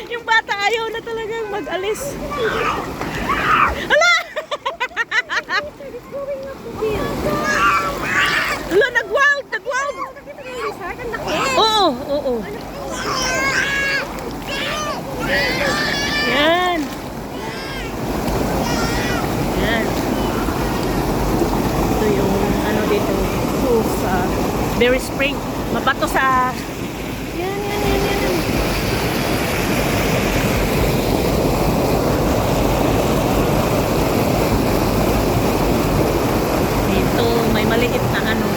Yung bata ayaw na talagang mag-alis. Ala! Ala, nag-wild! Nag-wild! Oo, oo. Yan. Yan. Ito yung ano dito. Sa Berry Spring. Mabato sa... Yan, yan, yan, yan. Dito, may maliit na ano.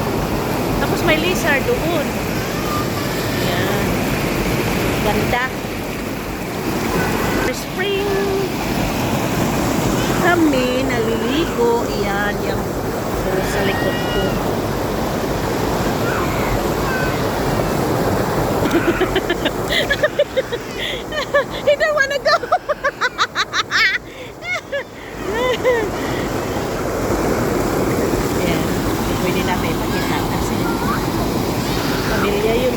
Tapos may lizard doon. Yan. Ganda. Spring. Kami naliligo. Yan, yung sa likod ko. He don't wanna go. Yan. Pwede natin makita kasi pamilya yun.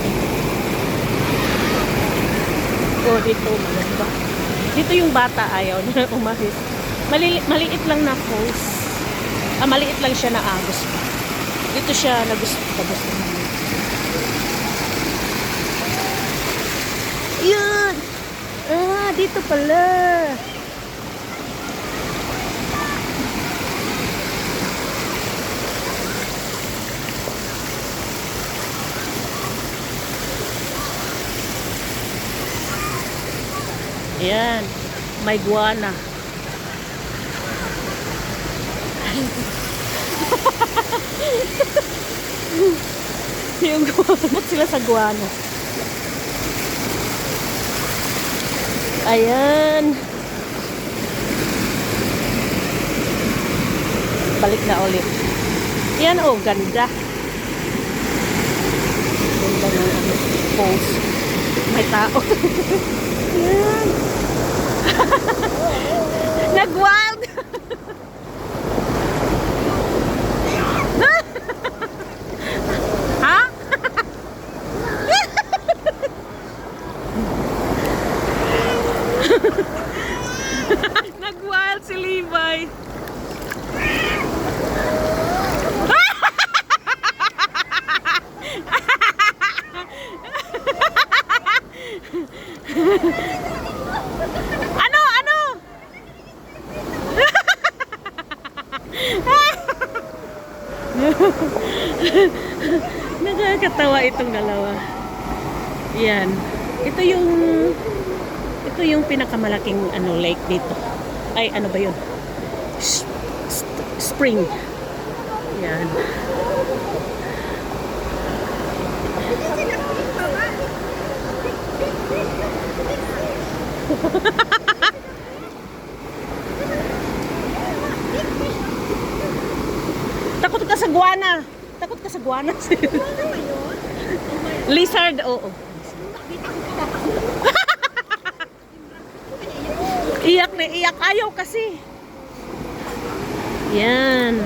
Oh, dito maganda. Dito yung bata ayaw na umahit. Maliit lang na hose. Maliit lang siya na agos pa. Dito siya nagusto. Yun! Dito pala. Ayan. May guana. Yung guana. Sila sa guana. Ayan. Balik na ulit. Yan, oh, ganda. Ganda ng ano, pose. May tao. Yan. Nag-wild. Ha? Nag-wild si Levi. Ano? Ano? Nakakatawa itong dalawa. Yan. Ito yung pinakamalaking ano lake dito. Ay, ano ba 'yun? Spring. Yan. Takot ka sa guana. Takot ka sa guana. Lizard, oo. Iyak na iyak. Ayaw kasi. Yan.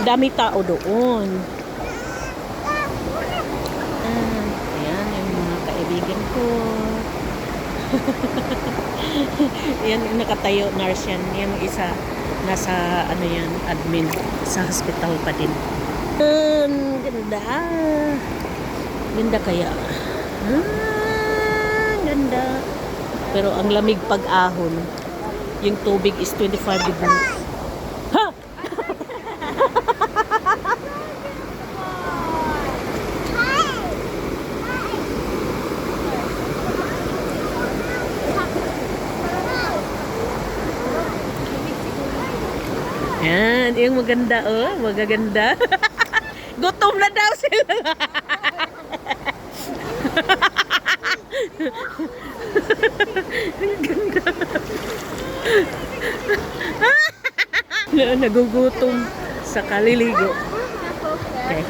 Dami tao doon. Ayan, yung mga kaibigan ko. Yan, nakatayo, nurse yan. Yung isa, nasa, ano yan, admin. Sa hospital pa din. Ganda. Ganda kaya. Ganda. Pero ang lamig pag-ahon. Yung tubig is 25 degrees. Ha! Yan, yung maganda, oh, magaganda. Gutom na daw sila. Ganda. Nagugutom sa kaliligo. Okay.